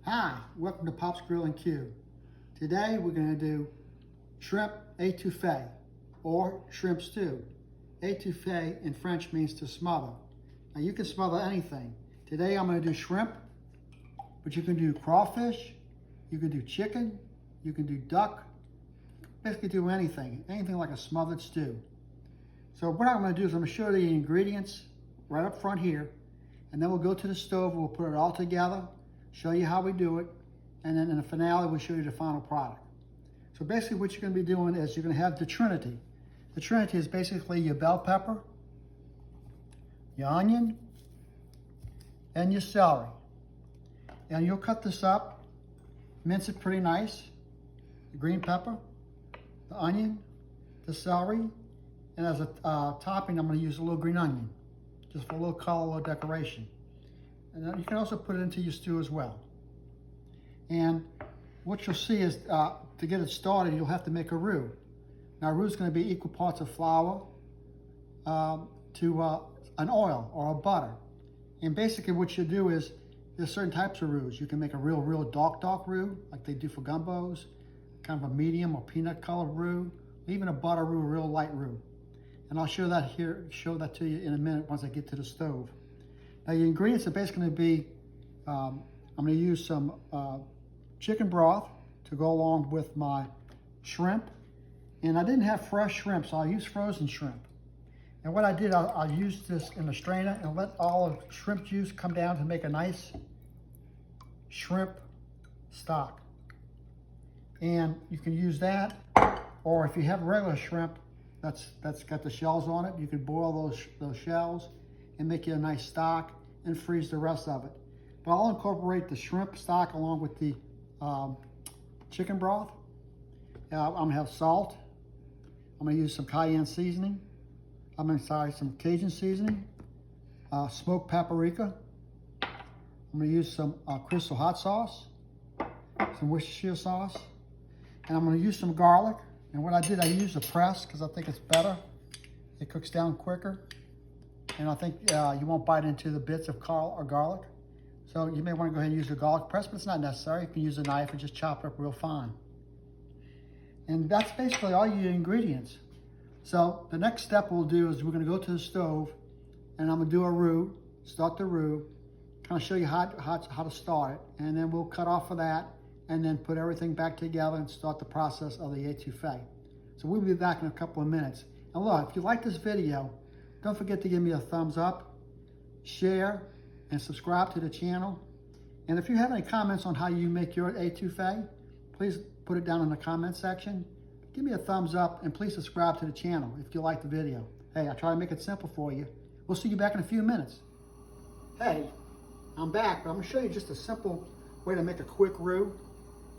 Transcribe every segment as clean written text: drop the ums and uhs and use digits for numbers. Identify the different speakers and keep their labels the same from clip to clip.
Speaker 1: Hi, welcome to Pop's Grill and Q. Today we're going to do shrimp etouffee or shrimp stew. Etouffee in French means to smother. Now you can smother anything. Today I'm going to do shrimp, but you can do crawfish, you can do chicken, you can do duck, basically do anything like a smothered stew. So what I'm going to do is I'm going to show you the ingredients right up front here, and then we'll go to the stove and we'll put it all together, show you how we do it, and then in the finale we'll show you the final product. So basically what you're going to be doing is you're going to have the Trinity. The Trinity is basically your bell pepper, your onion, and your celery. And you'll cut this up, mince it pretty nice, the green pepper, the onion, the celery, and as a topping I'm going to use a little green onion, just for a little color, a little decoration. And then you can also put it into your stew as well. And what you'll see is to get it started, you'll have to make a roux. Now, a roux is going to be equal parts of flour to an oil or a butter. And basically what you do is, there's certain types of roux. You can make a real dark roux, like they do for gumbos, kind of a medium or peanut colored roux, even a butter roux, a real light roux. And I'll show that to you in a minute once I get to the stove. Now your ingredients are basically going to be, I'm going to use some chicken broth to go along with my shrimp. And I didn't have fresh shrimp, so I'll use frozen shrimp. And what I did, I used this in a strainer and let all of the shrimp juice come down to make a nice shrimp stock. And you can use that, or if you have regular shrimp that's got the shells on it, you can boil those shells and make you a nice stock and freeze the rest of it. But I'll incorporate the shrimp stock along with the chicken broth. I'm gonna have salt. I'm gonna use some cayenne seasoning. some Cajun seasoning, smoked paprika. I'm gonna use some Crystal hot sauce, some Worcestershire sauce, and I'm gonna use some garlic. And what I did, I used a press because I think it's better. It cooks down quicker. And I think you won't bite into the bits of garlic. So you may want to go ahead and use the garlic press, but it's not necessary. You can use a knife and just chop it up real fine. And that's basically all your ingredients. So the next step we'll do is we're going to go to the stove and I'm going to do a roux, start the roux, kind of show you how to start it. And then we'll cut off of that and then put everything back together and start the process of the etouffee. So we'll be back in a couple of minutes. And look, if you like this video, don't forget to give me a thumbs up, share, and subscribe to the channel. And if you have any comments on how you make your etouffee, please put it down in the comment section. Give me a thumbs up and please subscribe to the channel if you like the video. Hey, I try to make it simple for you. We'll see you back in a few minutes. Hey, I'm back, but I'm gonna show you just a simple way to make a quick roux.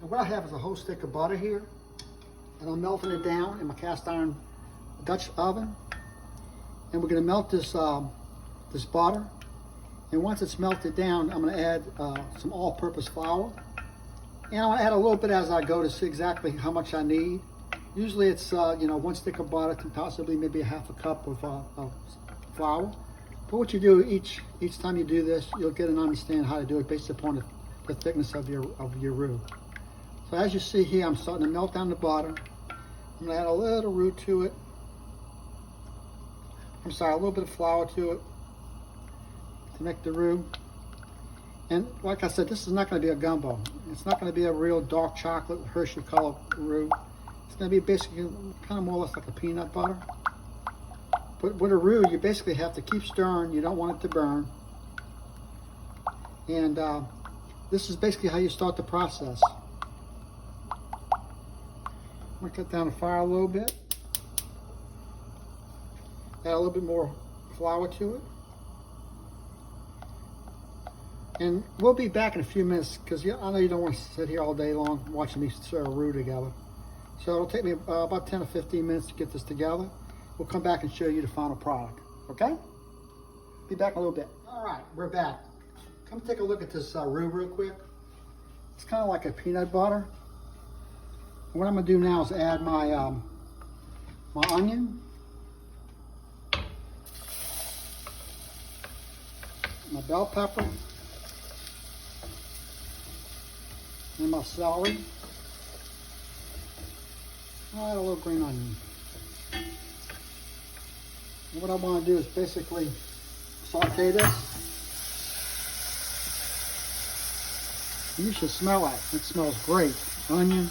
Speaker 1: And what I have is a whole stick of butter here, and I'm melting it down in my cast iron Dutch oven. And we're going to melt this this butter. And once it's melted down, I'm going to add some all-purpose flour. And I'll add a little bit as I go to see exactly how much I need. Usually it's one stick of butter to possibly maybe a half a cup of flour. But what you do each time you do this, you'll get an understanding how to do it based upon the thickness of your roux. So as you see here, I'm starting to melt down the butter. I'm going to add a little roux to it. A little bit of flour to it to make the roux. And like I said, this is not going to be a gumbo. It's not going to be a real dark chocolate Hershey color roux. It's going to be basically kind of more or less like a peanut butter. But with a roux, you basically have to keep stirring. You don't want it to burn. And this is basically how you start the process. I'm going to cut down the fire a little bit. Add a little bit more flour to it. And we'll be back in a few minutes because I know you don't want to sit here all day long watching me stir a roux together. So it'll take me about 10 or 15 minutes to get this together. We'll come back and show you the final product, okay? Be back in a little bit. All right, we're back. Come take a look at this roux real quick. It's kind of like a peanut butter. What I'm gonna do now is add my my onion, my bell pepper, and my celery. I'll add a little green onion. And what I want to do is basically saute this. You should smell that. It smells great. Onion,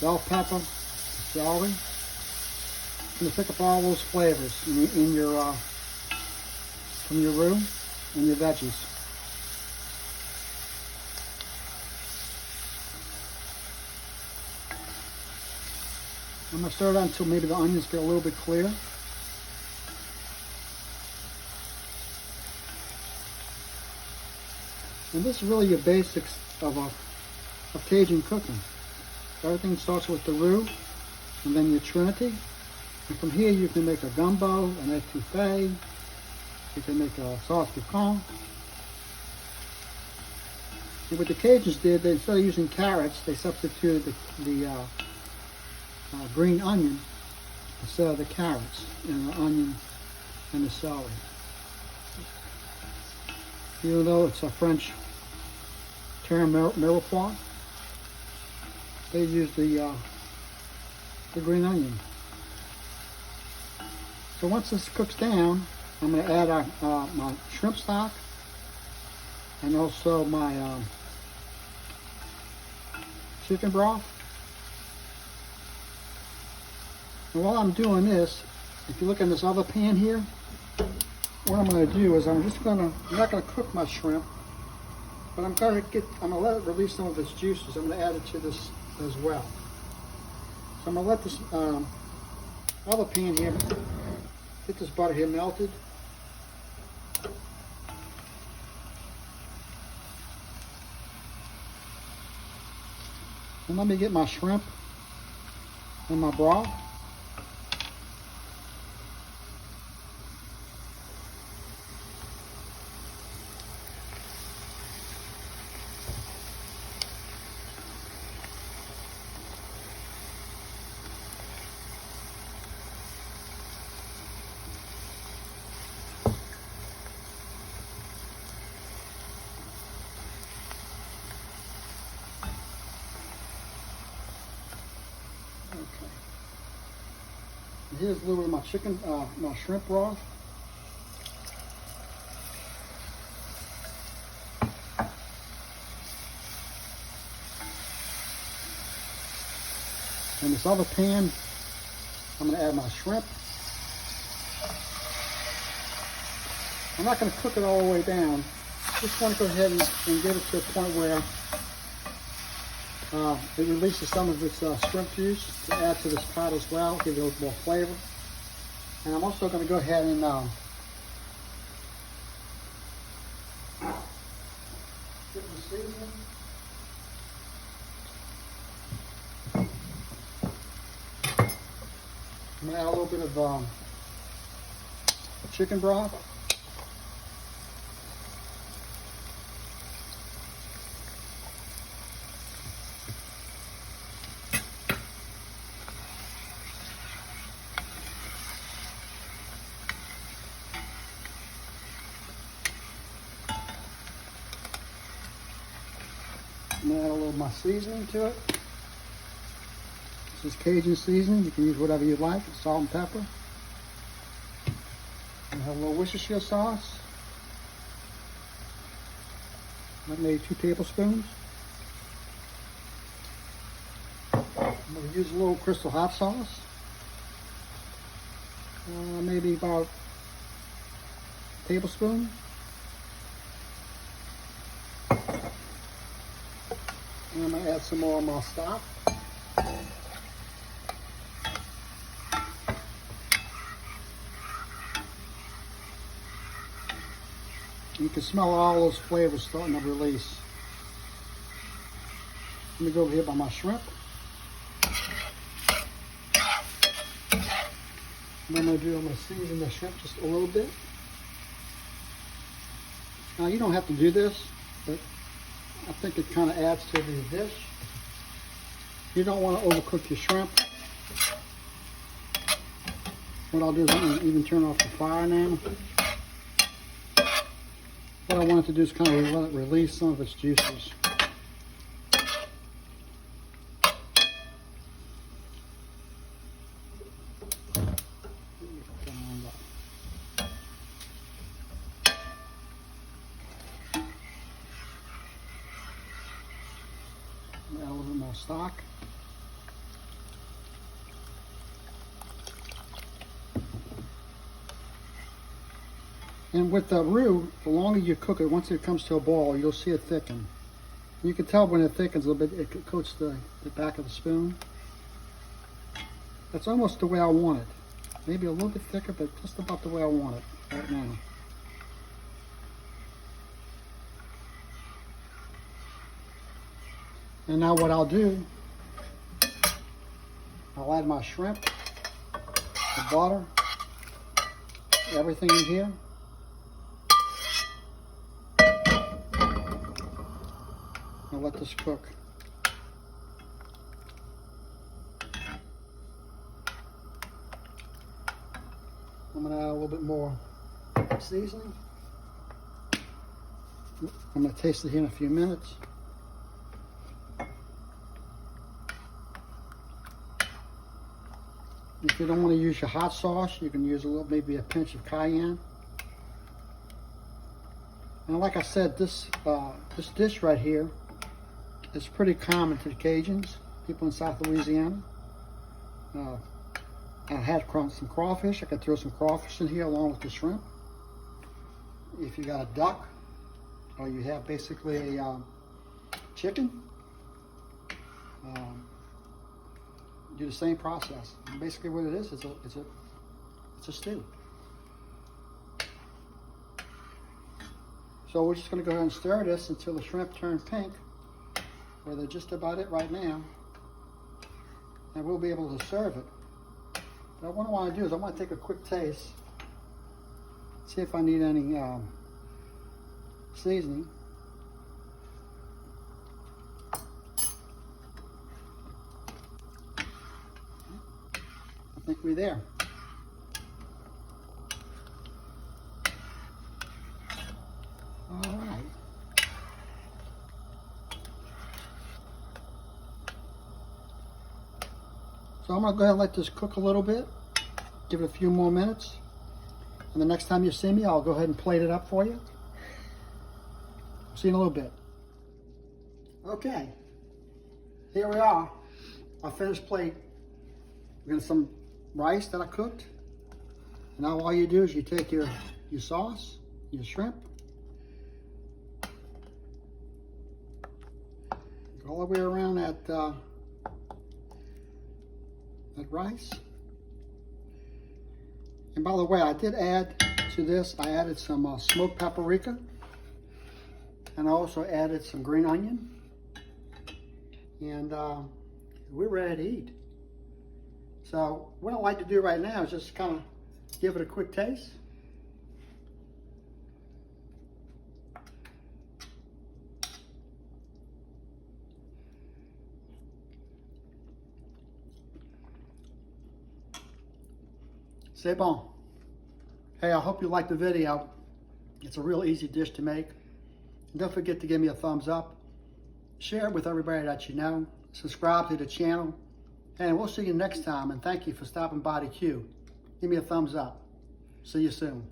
Speaker 1: bell pepper, celery. It's going to pick up all those flavors in your from your roux and your veggies. I'm going to stir it until maybe the onions get a little bit clear. And this is really your basics of Cajun cooking. Everything starts with the roux and then your trinity. And from here you can make a gumbo, an etouffee, you can make a sauce piquant. And what the Cajuns did, they, instead of using carrots, they substituted the green onion instead of the carrots and the onion and the celery. Even though it's a French term mirepoix, they use the green onion. So once this cooks down, I'm going to add my shrimp stock and also my chicken broth. And while I'm doing this, if you look in this other pan here, what I'm going to do is I'm not going to cook my shrimp, but I'm going to let it release some of its juices. I'm going to add it to this as well. So I'm going to let this other pan here, get this butter here melted. And let me get my shrimp and my broth. Okay. Here's a little bit of my chicken, my shrimp broth. In this other pan, I'm going to add my shrimp. I'm not going to cook it all the way down. Just want to go ahead and get it to a point where it releases some of its shrimp juice to add to this pot as well, give it a little more flavor. And I'm also going to go ahead and give it a seasoning. I'm going to add a little bit of chicken broth. I'm going to add a little of my seasoning to it. This is Cajun seasoning. You can use whatever you like, salt and pepper. I have a little Worcestershire sauce, like maybe 2 tablespoons. I'm going to use a little Crystal hot sauce, maybe about a tablespoon. And I'm going to add some more of my stock. You can smell all those flavors starting to release. Let me go over here by my shrimp. What I'm going to season the shrimp just a little bit. Now you don't have to do this, but I think it kind of adds to the dish. You don't want to overcook your shrimp. What I'll do is I'm going to even turn off the fire now. What I want it to do is kind of let it release some of its juices. stock. And with the roux, the longer you cook it, once it comes to a boil, you'll see it thicken. You can tell when it thickens a little bit, it coats the back of the spoon. That's almost the way I want it. Maybe a little bit thicker, but just about the way I want it right now. And now what I'll do, I'll add my shrimp, the butter, everything in here. I'll let this cook. I'm going to add a little bit more seasoning. I'm going to taste it here in a few minutes. If you don't want to use your hot sauce, you can use a little, maybe a pinch of cayenne. And like I said, this dish right here is pretty common to the Cajuns, people in South Louisiana. I had some crawfish. I could throw some crawfish in here along with the shrimp. If you got a duck, or you have basically a chicken, do the same process. And basically what it is, it's a stew. So we're just going to go ahead and stir this until the shrimp turn pink, where they're just about it right now, and we'll be able to serve it. But what I want to do is I want to take a quick taste, see if I need any seasoning. I think we're there. All right. So I'm going to go ahead and let this cook a little bit, give it a few more minutes, and the next time you see me, I'll go ahead and plate it up for you. See you in a little bit. Okay, here we are, our finished plate. We got some rice that I cooked. Now all you do is you take your sauce, your shrimp, go all the way around that rice. And by the way, I did add to this, I added some smoked paprika, and I also added some green onion, and we're ready to eat. So what I like to do right now is just kind of give it a quick taste. C'est bon. Hey, I hope you liked the video. It's a real easy dish to make. And don't forget to give me a thumbs up. Share it with everybody that you know. Subscribe to the channel. And we'll see you next time. And thank you for stopping by the Q. Give me a thumbs up. See you soon.